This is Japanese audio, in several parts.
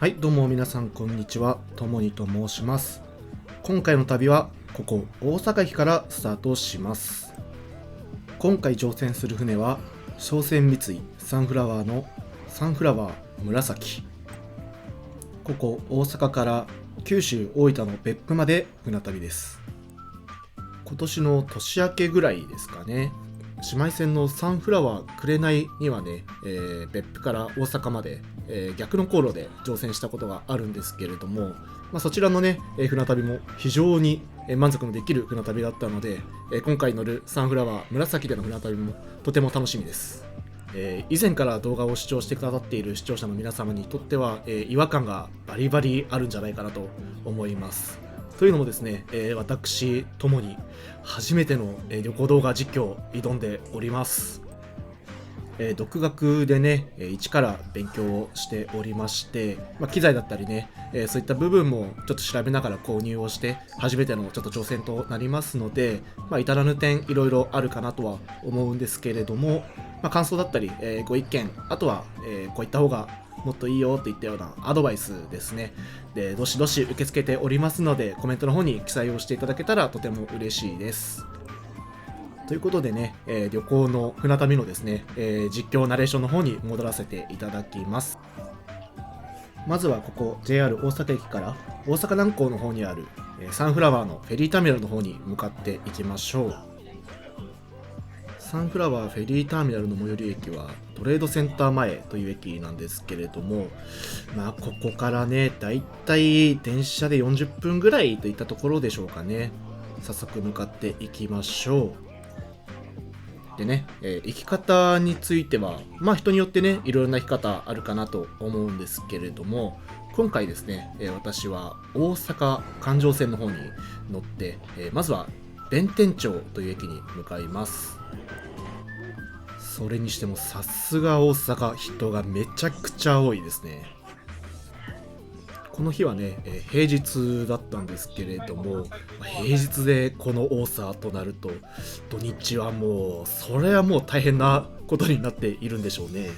はい、どうも皆さんこんにちは。ともにと申します。今回の旅はここ大阪駅からスタートします。今回乗船する船は商船三井サンフラワーのサンフラワー紫。ここ大阪から九州大分の別府まで船旅です。今年の年明けぐらいですかね。姉妹船のサンフラワー紅にはね、別府から大阪まで、逆の航路で乗船したことがあるんですけれども、そちらのね、船旅も非常に満足のできる船旅だったので、今回乗るサンフラワー紫での船旅もとても楽しみです。以前から動画を視聴してくださっている視聴者の皆様にとっては、違和感がバリバリあるんじゃないかなと思います。というのもですね、私ともに初めての旅行動画実況を挑んでおります。独学でね、一から勉強をしておりまして、機材だったりね、そういった部分もちょっと調べながら購入をして初めてのちょっと挑戦となりますので、至らぬ点いろいろあるかなとは思うんですけれども、感想だったり、ご意見、あとは、こういった方がもっといいよといったようなアドバイスですね。で、どしどし受け付けておりますので、コメントの方に記載をしていただけたらとても嬉しいです。ということでね、旅行の船旅のですね、実況ナレーションの方に戻らせていただきます。まずはここ JR 大阪駅から大阪南港の方にある、サンフラワーのフェリーターミナルの方に向かっていきましょう。サンフラワーフェリーターミナルの最寄り駅はトレードセンター前という駅なんですけれども、ここからね、だいたい電車で40分ぐらいといったところでしょうかね。早速向かっていきましょう。でね、生き方については、人によってね、いろいろな生き方あるかなと思うんですけれども、今回ですね、私は大阪環状線の方に乗って、まずは弁天町という駅に向かいます。それにしてもさすが大阪、人がめちゃくちゃ多いですね。この日はね、平日だったんですけれども、平日でこの多さとなると、土日はもう、それはもう大変なことになっているんでしょうね。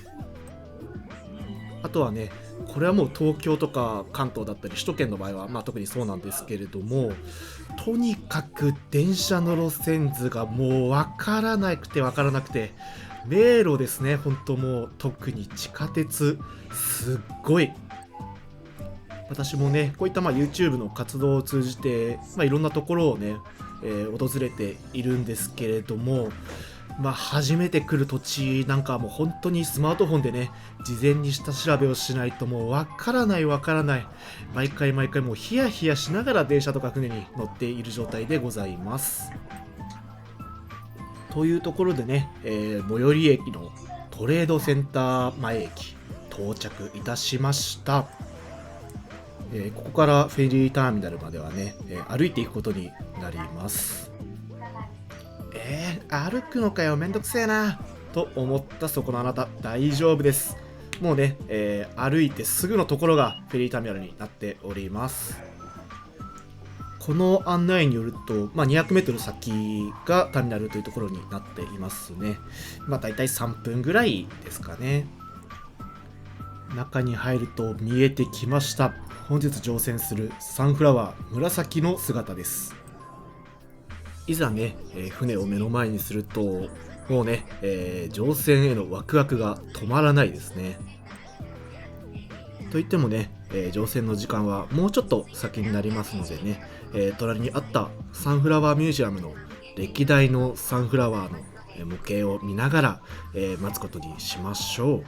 あとはね、これはもう東京とか関東だったり首都圏の場合は、特にそうなんですけれども、とにかく電車の路線図がもうわからなくてわからなくて、迷路ですね、本当もう特に地下鉄、すっごい私もね、こういった YouTube の活動を通じて、いろんなところをね、訪れているんですけれども、初めて来る土地なんかはもう本当にスマートフォンでね、事前に下調べをしないともうわからないわからない。毎回毎回もうヒヤヒヤしながら電車とか船に乗っている状態でございます。というところでね、最寄り駅のトレードセンター前駅到着いたしました。ここからフェリーターミナルまではね、歩いていくことになります。歩くのかよ、めんどくせえなと思ったそこのあなた、大丈夫です。もうね、歩いてすぐのところがフェリーターミナルになっております。この案内によると、200メートル先がターミナルというところになっていますね。だいたい3分ぐらいですかね。中に入ると見えてきました。本日乗船するサンフラワー紫の姿です。いざね、船を目の前にすると、もうね、乗船へのワクワクが止まらないですね。といってもね、乗船の時間はもうちょっと先になりますのでね、隣にあったサンフラワーミュージアムの歴代のサンフラワーの模型を見ながら、待つことにしましょう。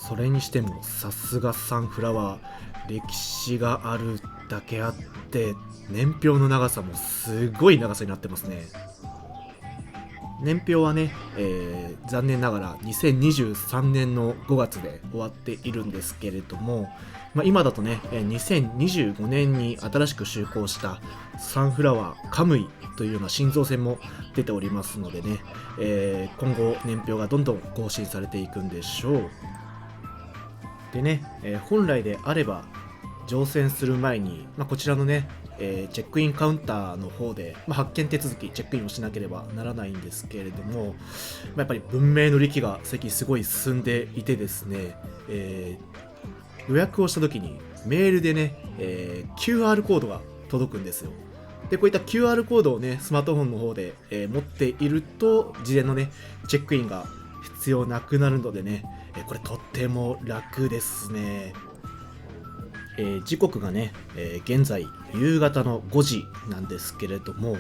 それにしてもさすがサンフラワー、歴史があるだけあって年表の長さもすごい長さになってますね。年表はね、残念ながら2023年の5月で終わっているんですけれども、今だとね、2025年に新しく就航したサンフラワーカムイというような新造船も出ておりますのでね、今後年表がどんどん更新されていくんでしょう。でね、本来であれば乗船する前に、こちらのね、チェックインカウンターの方で、発券手続きチェックインをしなければならないんですけれども、やっぱり文明の利器が最近すごい進んでいてですね、予約をした時にメールでね、QR コードが届くんですよ。で、こういった QR コードをね、スマートフォンの方で、持っていると、事前のね、チェックインが必要なくなるのでね、これとっても楽ですね。時刻がね、現在夕方の5時なんですけれども、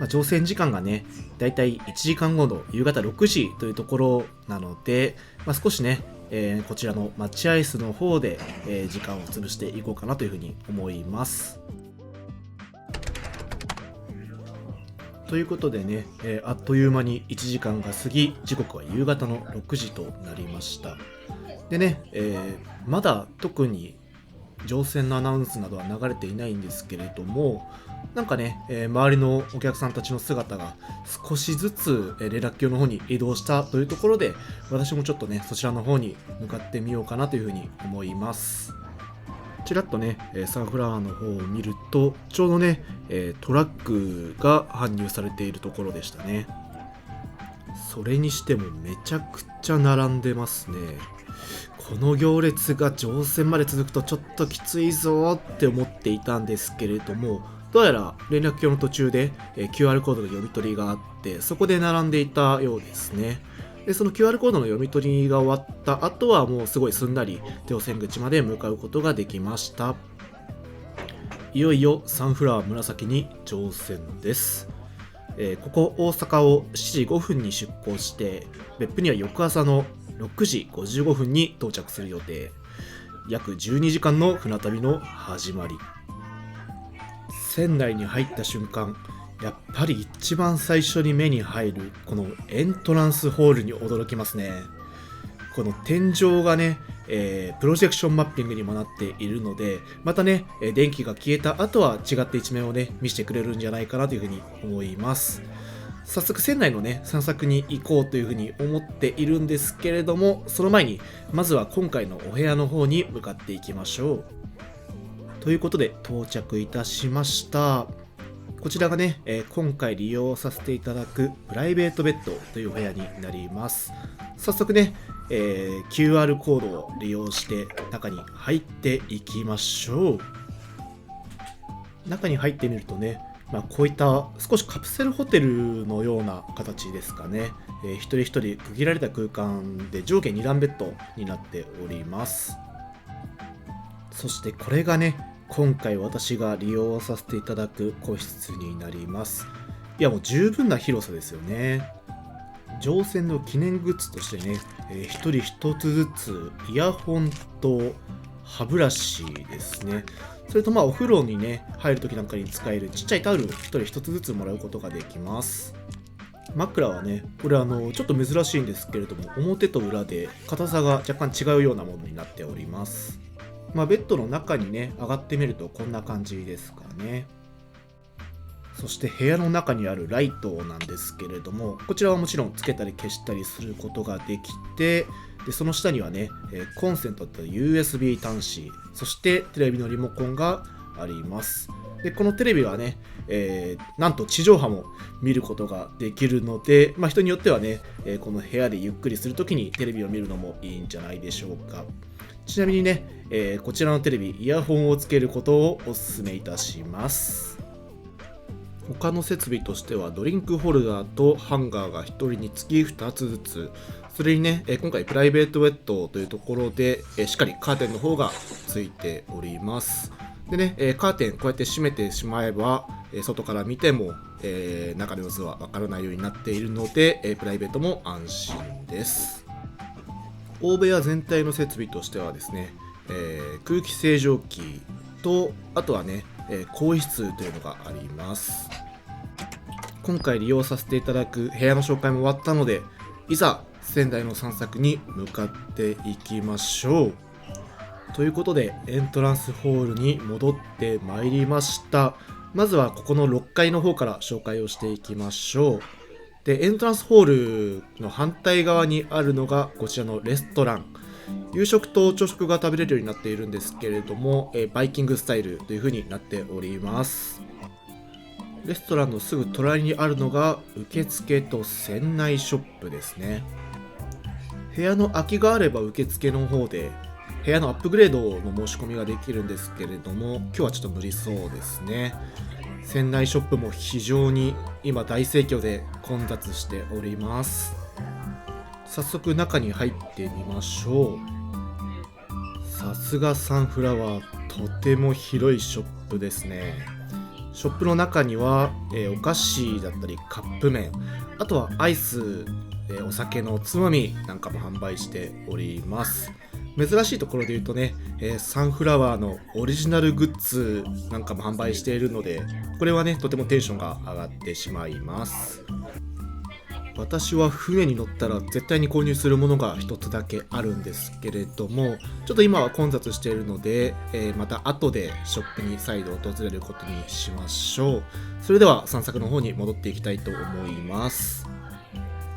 乗船時間がね、だいたい1時間後の夕方6時というところなので、少しね、こちらの待合室の方で、時間を潰していこうかなというふうに思います。ということでね、あっという間に1時間が過ぎ、時刻は夕方の6時となりました。でね、まだ特に乗船のアナウンスなどは流れていないんですけれども、なんかね、周りのお客さんたちの姿が少しずつ、連絡橋の方に移動したというところで、私もちょっとね、そちらの方に向かってみようかなというふうに思います。ちらっとね、サンフラワーの方を見ると、ちょうどね、トラックが搬入されているところでしたね。それにしてもめちゃくちゃ並んでますね。この行列が乗船まで続くとちょっときついぞって思っていたんですけれども、どうやら連絡橋の途中で QR コードの読み取りがあって、そこで並んでいたようですね。で、その QR コードの読み取りが終わった後はもうすごいすんなり乗船口まで向かうことができました。いよいよサンフラワー紫に乗船です。ここ大阪を7時5分に出港して、別府には翌朝の6時55分に到着する予定。約12時間の船旅の始まり。船内に入った瞬間、やっぱり一番最初に目に入るこのエントランスホールに驚きますね。この天井がね、プロジェクションマッピングにもなっているので、またね、電気が消えた後は違った一面をね、見せてくれるんじゃないかなというふうに思います。早速船内のね、散策に行こうというふうに思っているんですけれども、その前にまずは今回のお部屋の方に向かっていきましょう。ということで到着いたしました。こちらがね、今回利用させていただくプライベートベッドというお部屋になります。早速ね、QR コードを利用して中に入っていきましょう。中に入ってみるとね、こういった少しカプセルホテルのような形ですかね。一人一人区切られた空間で上下2段ベッドになっております。そしてこれがね、今回私が利用させていただく個室になります。いやもう十分な広さですよね。乗船の記念グッズとしてね、一人一つずつイヤホンと歯ブラシですね。それとお風呂にね、入るときなんかに使えるちっちゃいタオル一人一つずつもらうことができます。枕はね、これちょっと珍しいんですけれども、表と裏で硬さが若干違うようなものになっております。ベッドの中にね、上がってみるとこんな感じですかね。そして部屋の中にあるライトなんですけれども、こちらはもちろんつけたり消したりすることができて、でその下にはね、コンセントと USB 端子、そしてテレビのリモコンがあります。でこのテレビはね、なんと地上波も見ることができるので、人によってはね、この部屋でゆっくりするときにテレビを見るのもいいんじゃないでしょうか。ちなみにね、こちらのテレビ、イヤホンをつけることをお勧めいたします。他の設備としてはドリンクホルダーとハンガーが1人につき2つずつ、それにね、今回プライベートベッドというところで、しっかりカーテンの方がついております。でね、カーテンこうやって閉めてしまえば、外から見ても、中の様子はわからないようになっているので、プライベートも安心です。大部屋全体の設備としてはですね、空気清浄機と、あとはね、更衣室というのがあります。今回利用させていただく部屋の紹介も終わったので、いざ仙台の散策に向かっていきましょう。ということでエントランスホールに戻ってまいりました。まずはここの6階の方から紹介をしていきましょう。でエントランスホールの反対側にあるのがこちらのレストラン。夕食と朝食が食べれるようになっているんですけれども、バイキングスタイルという風になっております。レストランのすぐ隣にあるのが受付と船内ショップですね。部屋の空きがあれば受付の方で、部部屋のアップグレードの申し込みができるんですけれども、今日はちょっと無理そうですね。船内ショップも非常に今大盛況で混雑しております。早速中に入ってみましょう。さすがサンフラワー、とても広いショップですね。ショップの中には、お菓子だったりカップ麺、あとはアイス、お酒のつまみなんかも販売しております。珍しいところで言うとね、サンフラワーのオリジナルグッズなんかも販売しているので、これはねとてもテンションが上がってしまいます。私は船に乗ったら絶対に購入するものが一つだけあるんですけれども、ちょっと今は混雑しているので、また後でショップに再度訪れることにしましょう。それでは散策の方に戻っていきたいと思います。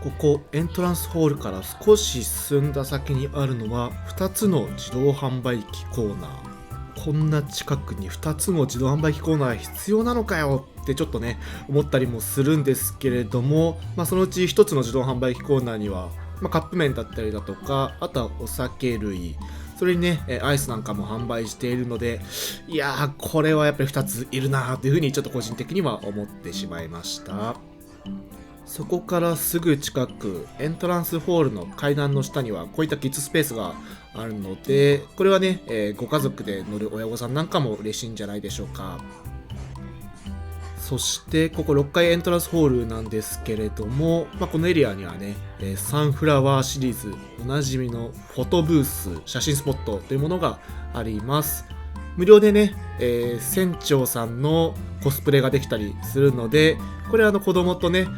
ここエントランスホールから少し進んだ先にあるのは2つの自動販売機コーナー。こんな近くに2つの自動販売機コーナー必要なのかよってちょっとね思ったりもするんですけれども、そのうち1つの自動販売機コーナーには、カップ麺だったりだとか、あとはお酒類、それにねアイスなんかも販売しているので、いやーこれはやっぱり2ついるなーというふうにちょっと個人的には思ってしまいました。そこからすぐ近く、エントランスホールの階段の下にはこういったキッズスペースがあるので、これはね、ご家族で乗る親御さんなんかも嬉しいんじゃないでしょうか。そしてここ6階エントランスホールなんですけれども、このエリアにはね、サンフラワーシリーズおなじみのフォトブース、写真スポットというものがあります。無料でね、船長さんのコスプレができたりするので、これは子供とね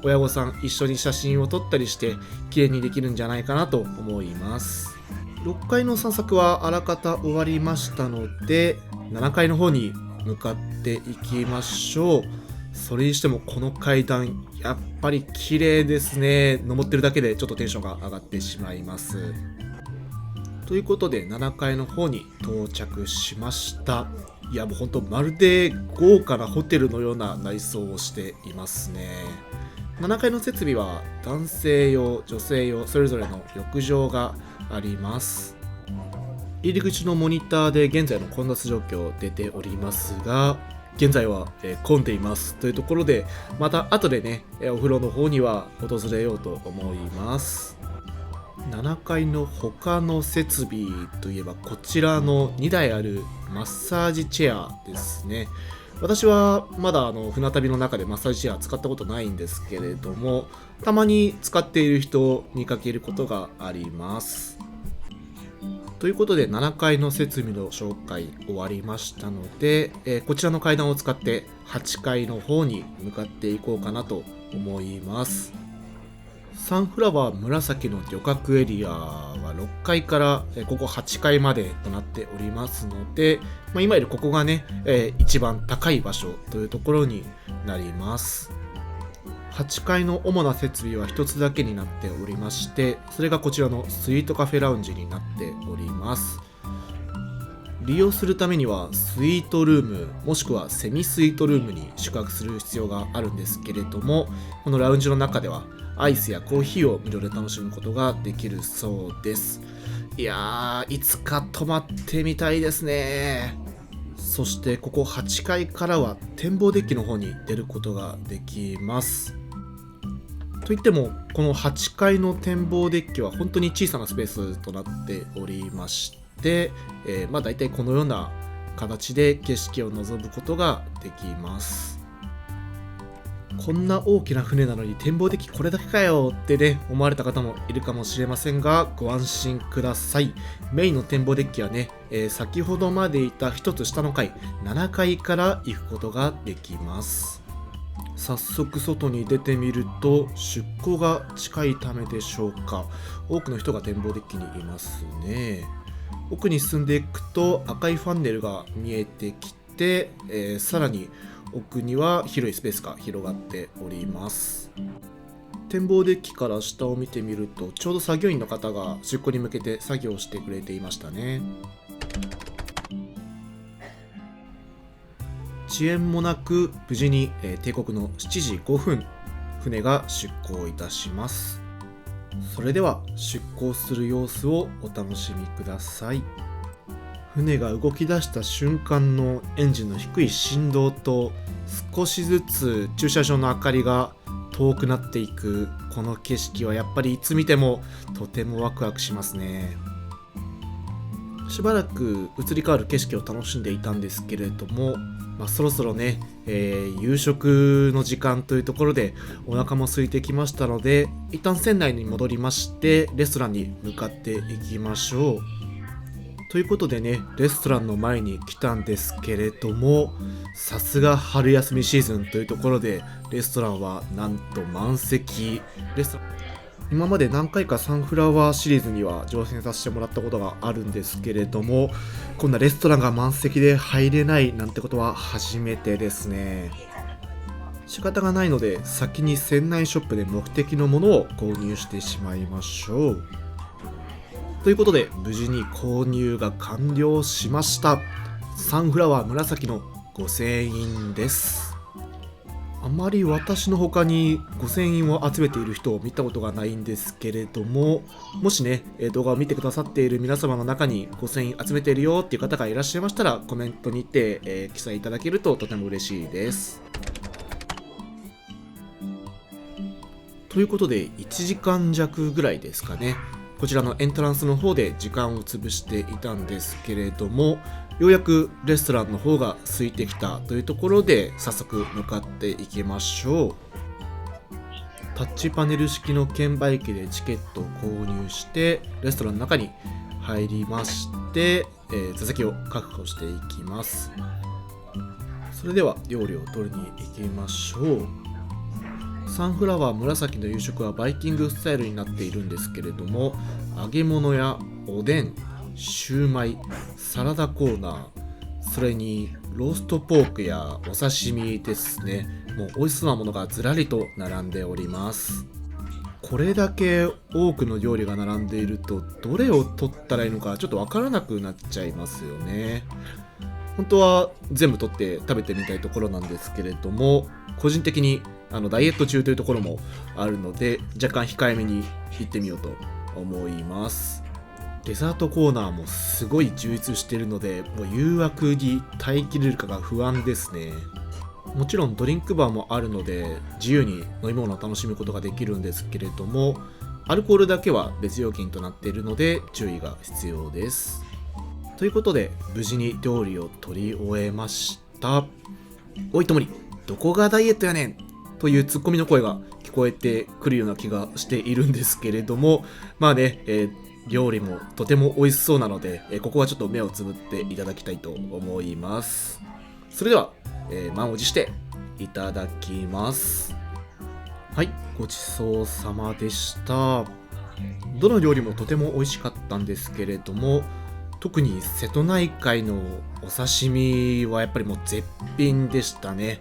親御さん一緒に写真を撮ったりして綺麗にできるんじゃないかなと思います。6階の散策はあらかた終わりましたので、7階の方に向かっていきましょう。それにしてもこの階段やっぱり綺麗ですね。登ってるだけでちょっとテンションが上がってしまいます。ということで7階の方に到着しました。いやもうほんとまるで豪華なホテルのような内装をしていますね。7階の設備は男性用、女性用それぞれの浴場があります。入り口のモニターで現在の混雑状況出ておりますが、現在は混んでいますというところで、また後でねお風呂の方には訪れようと思います。7階の他の設備といえばこちらの2台あるマッサージチェアですね。私はまだ船旅の中でマッサージチェア使ったことないんですけれども、たまに使っている人を見かけることがあります。ということで7階の設備の紹介終わりましたので、こちらの階段を使って8階の方に向かっていこうかなと思います。サンフラワー紫の旅客エリアは6階からここ8階までとなっておりますので、今よりここがね、一番高い場所というところになります。8階の主な設備は一つだけになっておりまして、それがこちらのスイートカフェラウンジになっております。利用するためにはスイートルームもしくはセミスイートルームに宿泊する必要があるんですけれども、このラウンジの中ではアイスやコーヒーを無料で楽しむことができるそうです。いやーいつか泊まってみたいですね。そしてここ8階からは展望デッキの方に出ることができます。といってもこの8階の展望デッキは本当に小さなスペースとなっておりまして、だいたいこのような形で景色を望むことができます。こんな大きな船なのに展望デッキこれだけかよってね思われた方もいるかもしれませんが、ご安心ください。メインの展望デッキはね、先ほどまでいた一つ下の階7階から行くことができます。早速外に出てみると出港が近いためでしょうか、多くの人が展望デッキにいますね。奥に進んでいくと赤いファンネルが見えてきて、さらに奥には広いスペースが広がっております。展望デッキから下を見てみるとちょうど作業員の方が出港に向けて作業をしてくれていましたね。遅延もなく無事に定刻の7時5分船が出港いたします。それでは出港する様子をお楽しみください。船が動き出した瞬間のエンジンの低い振動と、少しずつ駐車場の明かりが遠くなっていくこの景色はやっぱりいつ見てもとてもワクワクしますね。しばらく移り変わる景色を楽しんでいたんですけれども、そろそろね、夕食の時間というところでお腹も空いてきましたので、一旦船内に戻りましてレストランに向かっていきましょう。ということでね、レストランの前に来たんですけれども、さすが春休みシーズンというところでレストランはなんと満席。今まで何回かサンフラワーシリーズには乗船させてもらったことがあるんですけれども、こんなレストランが満席で入れないなんてことは初めてですね。仕方がないので先に船内ショップで目的のものを購入してしまいましょう。ということで無事に購入が完了しました。サンフラワー紫の5000円です。あまり私の他に5000円を集めている人を見たことがないんですけれども、もしね動画を見てくださっている皆様の中に5000円集めているよっていう方がいらっしゃいましたら、コメントにて、記載いただけるととても嬉しいです。ということで1時間弱ぐらいですかね、こちらのエントランスの方で時間を潰していたんですけれども、ようやくレストランの方が空いてきたというところで早速向かっていきましょう。タッチパネル式の券売機でチケットを購入してレストランの中に入りまして、座席を確保していきます。それでは料理を取りに行きましょう。サンフラワー紫の夕食はバイキングスタイルになっているんですけれども、揚げ物やおでん、シューマイ、サラダコーナー、それにローストポークやお刺身ですね。もう美味しそうなものがずらりと並んでおります。これだけ多くの料理が並んでいるとどれを取ったらいいのかちょっとわからなくなっちゃいますよね。本当は全部取って食べてみたいところなんですけれども、個人的にダイエット中というところもあるので若干控えめに行ってみようと思います。デザートコーナーもすごい充実しているので、もう誘惑に耐えきれるかが不安ですね。もちろんドリンクバーもあるので自由に飲み物を楽しむことができるんですけれども、アルコールだけは別料金となっているので注意が必要です。ということで無事に料理を取り終えました。おいともり、どこがダイエットやねんというツッコミの声が聞こえてくるような気がしているんですけれども、料理もとても美味しそうなので、ここはちょっと目をつぶっていただきたいと思います。それでは、満を持していただきます。はい、ごちそうさまでした。どの料理もとても美味しかったんですけれども、特に瀬戸内海のお刺身はやっぱりもう絶品でしたね。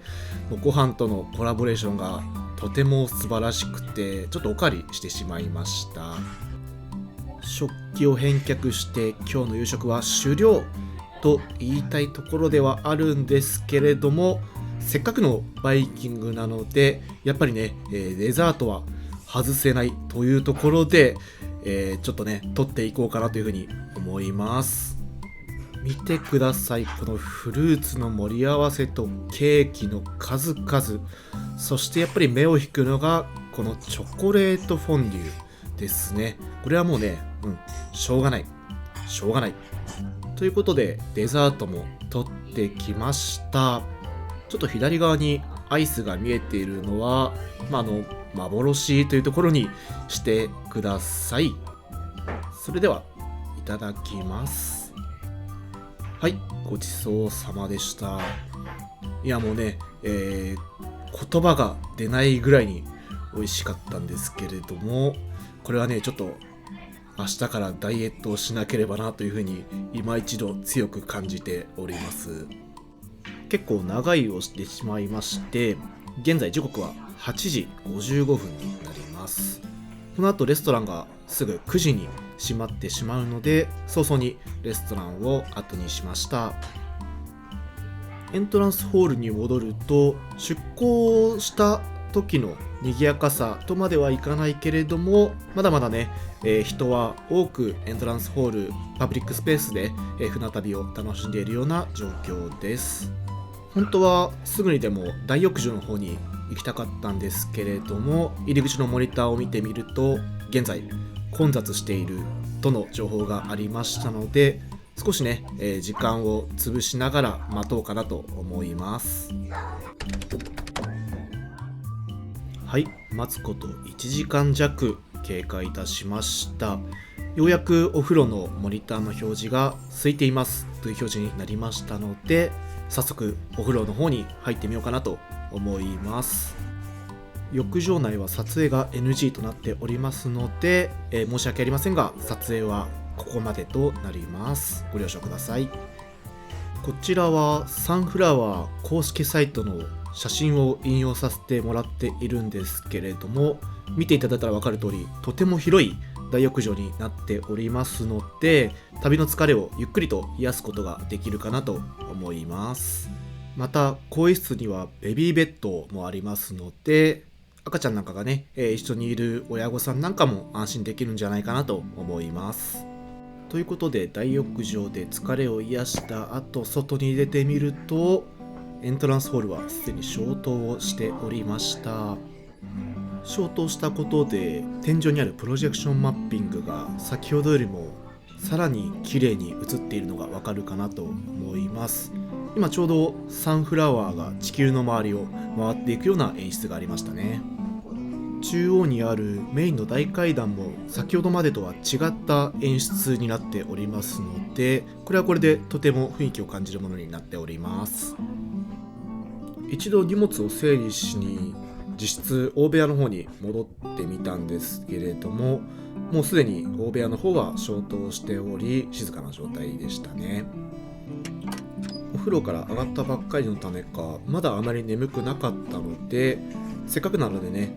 もうご飯とのコラボレーションがとても素晴らしくて、ちょっとおかわりしてしまいました。食器を返却して今日の夕食は終了と言いたいところではあるんですけれども、せっかくのバイキングなのでやっぱりね、デザートは外せないというところで、ちょっとね取っていこうかなというふうに思います。見てください、このフルーツの盛り合わせとケーキの数々、そしてやっぱり目を引くのがこのチョコレートフォンデュですね。これはもうね、しょうがないということでデザートも取ってきました。ちょっと左側にアイスが見えているのは、幻というところにしてください。それではいただきます。はい、ごちそうさまでした。いやもうね、言葉が出ないぐらいに美味しかったんですけれども、これはねちょっと明日からダイエットをしなければなというふうに今一度強く感じております。結構長居をしてしまいまして、現在時刻は8時55分になります。この後レストランがすぐ9時に閉まってしまうので、早々にレストランを後にしました。エントランスホールに戻ると、出航した時の賑やかさとまではいかないけれども、まだまだね、人は多くエントランスホール、パブリックスペースで、船旅を楽しんでいるような状況です。本当はすぐにでも大浴場の方に行きたかったんですけれども、入り口のモニターを見てみると現在混雑しているとの情報がありましたので、少しね、時間を潰しながら待とうかなと思います。はい、待つこと1時間弱経過いたしました。ようやくお風呂のモニターの表示が空いていますという表示になりましたので、早速お風呂の方に入ってみようかなと思います。浴場内は撮影が NG となっておりますので、申し訳ありませんが撮影はここまでとなります。ご了承ください。こちらはサンフラワー公式サイトの写真を引用させてもらっているんですけれども、見ていただいたら分かる通りとても広い大浴場になっておりますので、旅の疲れをゆっくりと癒すことができるかなと思います。また更衣室にはベビーベッドもありますので、赤ちゃんなんかがね、一緒にいる親御さんなんかも安心できるんじゃないかなと思います。ということで大浴場で疲れを癒した後、外に出てみるとエントランスホールはすでに消灯をしておりました。消灯したことで天井にあるプロジェクションマッピングが先ほどよりもさらに綺麗に映っているのがわかるかなと思います。今ちょうどサンフラワーが地球の周りを回っていくような演出がありましたね。中央にあるメインの大階段も先ほどまでとは違った演出になっておりますので、これはこれでとても雰囲気を感じるものになっております。一度荷物を整理しに実質大部屋の方に戻ってみたんですけれども、もうすでに大部屋の方は消灯しており静かな状態でしたね。お風呂から上がったばっかりのためかまだあまり眠くなかったので、せっかくなのでね、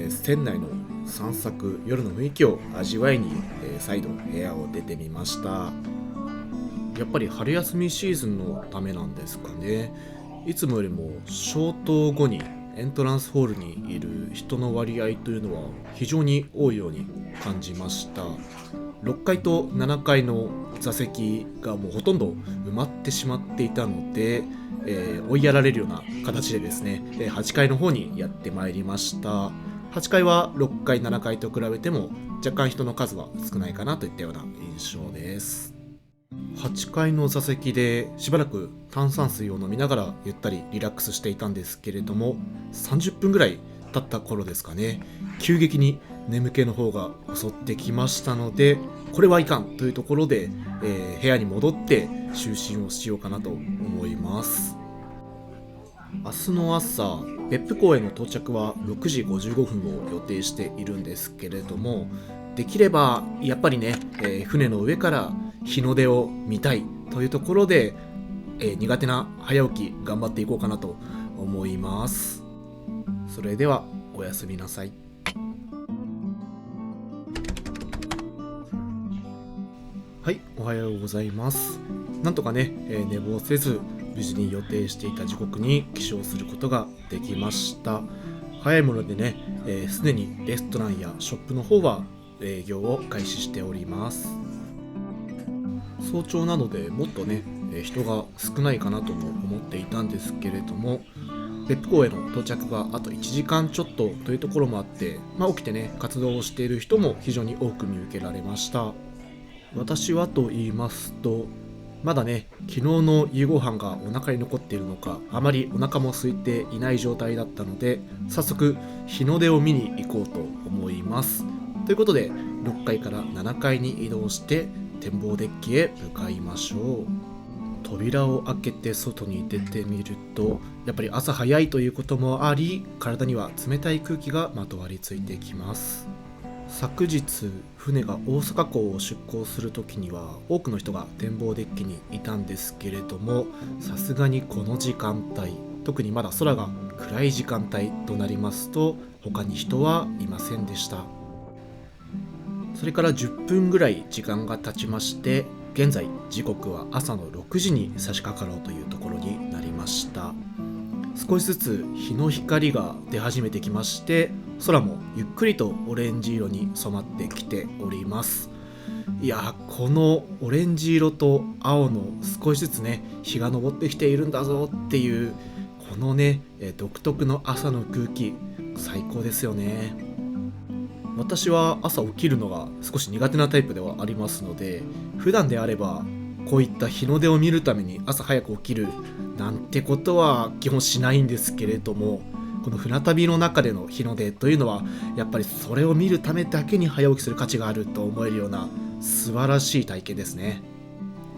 船内の散策、夜の雰囲気を味わいに、再度部屋を出てみました。やっぱり春休みシーズンのためなんですかね。いつもよりも消灯後にエントランスホールにいる人の割合というのは非常に多いように感じました。6階と7階の座席がもうほとんど埋まってしまっていたので、追いやられるような形でですね、8階の方にやってまいりました。8階は6階7階と比べても若干人の数は少ないかなといったような印象です。8階の座席でしばらく炭酸水を飲みながらゆったりリラックスしていたんですけれども、30分ぐらい経った頃ですかね、急激に眠気の方が襲ってきましたので、これはいかんというところで、部屋に戻って就寝をしようかなと思います。明日の朝、別府港への到着は6時55分を予定しているんですけれども、できればやっぱりね、船の上から日の出を見たいというところで、苦手な早起き頑張っていこうかなと思います。それではおやすみなさい。はい、おはようございます。なんとかね、寝坊せず無事に予定していた時刻に起床することができました。早いものでね、すでにレストランやショップの方は営業を開始しております。早朝なのでもっとね、人が少ないかなとも思っていたんですけれども、別府港への到着があと1時間ちょっとというところもあって、起きてね活動をしている人も非常に多く見受けられました。私はと言いますと、まだね昨日の夕ご飯がお腹に残っているのか、あまりお腹も空いていない状態だったので、早速日の出を見に行こうと思います。ということで6階から7階に移動して展望デッキへ向かいましょう。扉を開けて外に出てみると、やっぱり朝早いということもあり、体には冷たい空気がまとわりついてきます。昨日船が大阪港を出港する時には多くの人が展望デッキにいたんですけれども、さすがにこの時間帯、特にまだ空が暗い時間帯となりますと他に人はいませんでした。それから10分ぐらい時間が経ちまして、現在時刻は朝の6時に差し掛かろうというところになりました。少しずつ日の光が出始めてきまして、空もゆっくりとオレンジ色に染まってきております。いや、このオレンジ色と青の少しずつね日が昇ってきているんだぞっていうこのね独特の朝の空気、最高ですよね。私は朝起きるのが少し苦手なタイプではありますので、普段であればこういった日の出を見るために朝早く起きるなんてことは基本しないんですけれども、この船旅の中での日の出というのはやっぱりそれを見るためだけに早起きする価値があると思えるような素晴らしい体験ですね。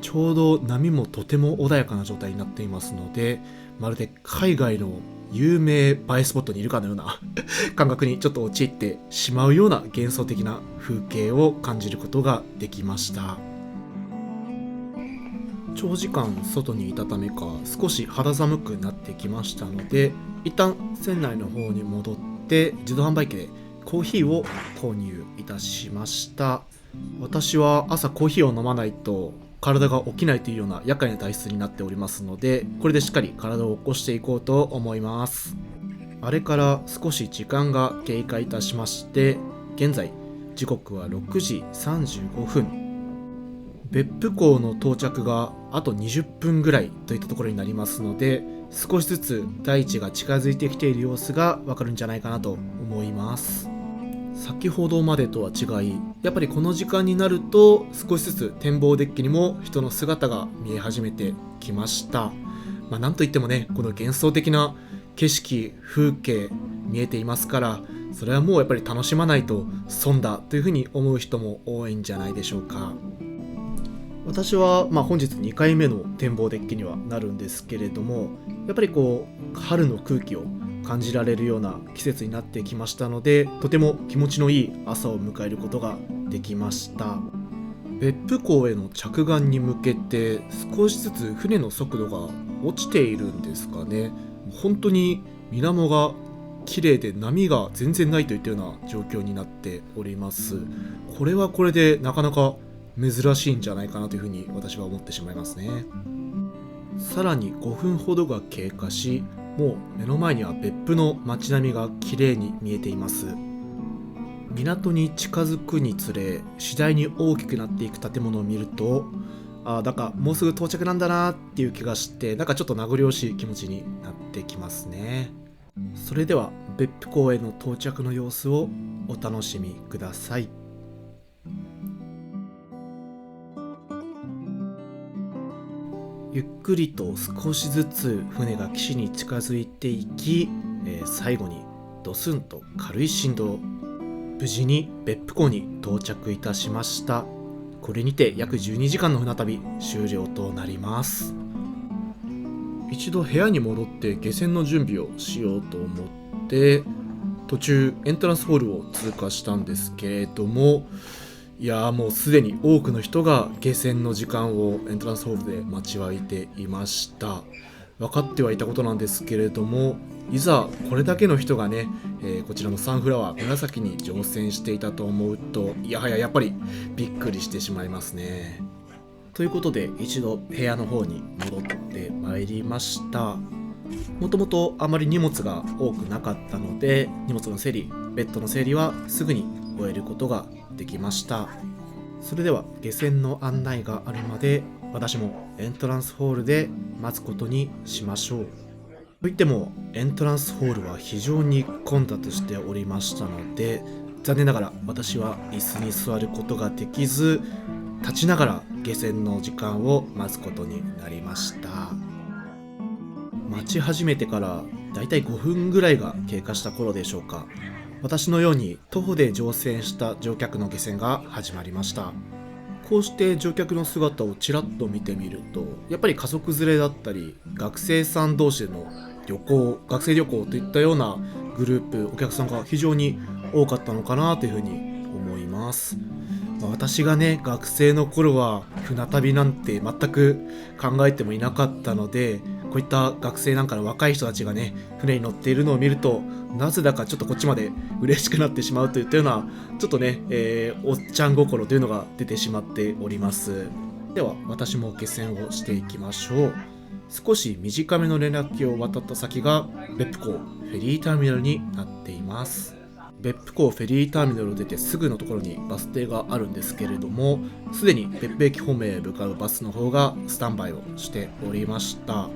ちょうど波もとても穏やかな状態になっていますので、まるで海外の有名映えスポットにいるかのような感覚にちょっと陥ってしまうような幻想的な風景を感じることができました。長時間外にいたためか少し肌寒くなってきましたので、一旦船内の方に戻って自動販売機でコーヒーを購入いたしました。私は朝コーヒーを飲まないと体が起きないというような厄介な体質になっておりますので、これでしっかり体を起こしていこうと思います。あれから少し時間が経過いたしまして、現在時刻は6時35分、別府港の到着があと20分ぐらいといったところになりますので、少しずつ大地が近づいてきている様子がわかるんじゃないかなと思います。先ほどまでとは違い、やっぱりこの時間になると少しずつ展望デッキにも人の姿が見え始めてきました。なんといってもね、この幻想的な景色風景見えていますから、それはもうやっぱり楽しまないと損だというふうに思う人も多いんじゃないでしょうか。私は本日2回目の展望デッキにはなるんですけれども、やっぱりこう春の空気を感じられるような季節になってきましたので、とても気持ちのいい朝を迎えることができました。別府港への着岸に向けて少しずつ船の速度が落ちているんですかね。本当に水面が綺麗で波が全然ないといったような状況になっております。これはこれでなかなか珍しいんじゃないかなというふうに私は思ってしまいますね。さらに5分ほどが経過し、もう目の前には別府の街並みが綺麗に見えています。港に近づくにつれ次第に大きくなっていく建物を見ると、なんかもうすぐ到着なんだなっていう気がして、なんかちょっと名残惜しい気持ちになってきますね。それでは別府港への到着の様子をお楽しみください。ゆっくりと少しずつ船が岸に近づいていき、最後にドスンと軽い振動、無事に別府港に到着いたしました。これにて約12時間の船旅終了となります。一度部屋に戻って下船の準備をしようと思って途中エントランスホールを通過したんですけれども、いやもうすでに多くの人が下船の時間をエントランスホールで待ちわいていました。分かってはいたことなんですけれども、いざこれだけの人がね、こちらのサンフラワー紫に乗船していたと思うと、やっぱりびっくりしてしまいますね。ということで一度部屋の方に戻ってまいりました。もともとあまり荷物が多くなかったので、荷物の整理、ベッドの整理はすぐに終えることができました。それでは下船の案内があるまで私もエントランスホールで待つことにしましょう。といってもエントランスホールは非常に混雑しておりましたので、残念ながら私は椅子に座ることができず、立ちながら下船の時間を待つことになりました。待ち始めてからだいたい5分ぐらいが経過した頃でしょうか、私のように徒歩で乗船した乗客の下船が始まりました。こうして乗客の姿をちらっと見てみると、やっぱり家族連れだったり学生さん同士での学生旅行といったようなグループ、お客さんが非常に多かったのかなというふうに思います。私がね、学生の頃は船旅なんて全く考えてもいなかったので、こういった学生なんかの若い人たちがね、船に乗っているのを見ると、なぜだかちょっとこっちまで嬉しくなってしまうといったような、ちょっとね、おっちゃん心というのが出てしまっております。では私も下船をしていきましょう。少し短めの連絡橋を渡った先が別府港フェリーターミナルになっています。別府港フェリーターミナルを出てすぐのところにバス停があるんですけれども、すでに別府駅方面へ向かうバスの方がスタンバイをしておりました。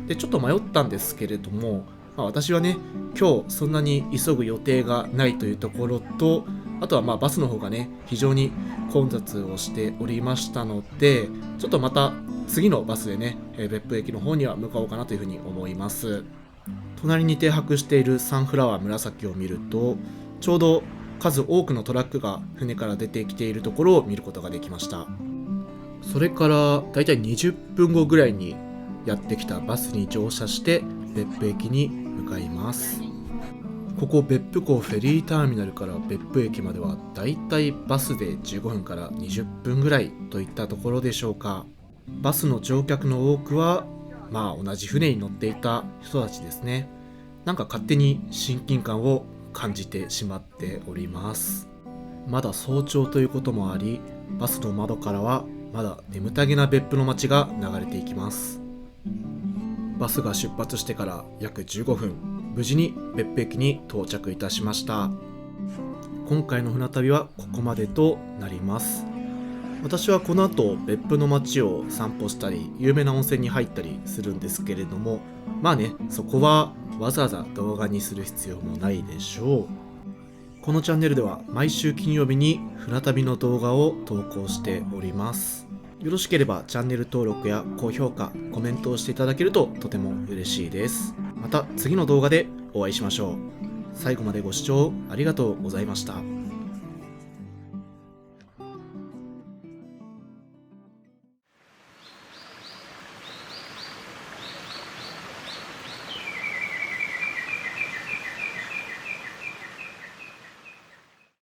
でちょっと迷ったんですけれども、私はね今日そんなに急ぐ予定がないというところと、あとはバスの方がね非常に混雑をしておりましたので、ちょっとまた次のバスでね別府駅の方には向かおうかなというふうに思います。隣に停泊しているサンフラワー紫を見ると、ちょうど数多くのトラックが船から出てきているところを見ることができました。それからだいたい20分後ぐらいにやってきたバスに乗車して別府駅に向かいます。ここ別府港フェリーターミナルから別府駅まではだいたいバスで15分から20分ぐらいといったところでしょうか。バスの乗客の多くは同じ船に乗っていた人たちですね。なんか勝手に親近感を感じてしまっております。まだ早朝ということもあり、バスの窓からはまだ眠たげな別府の街が流れていきます。バスが出発してから約15分、無事に別府駅に到着いたしました。今回の船旅はここまでとなります。私はこの後別府の街を散歩したり有名な温泉に入ったりするんですけれども、そこはわざわざ動画にする必要もないでしょう。このチャンネルでは毎週金曜日に船旅の動画を投稿しております。よろしければチャンネル登録や高評価、コメントをしていただけるととても嬉しいです。また次の動画でお会いしましょう。最後までご視聴ありがとうございました。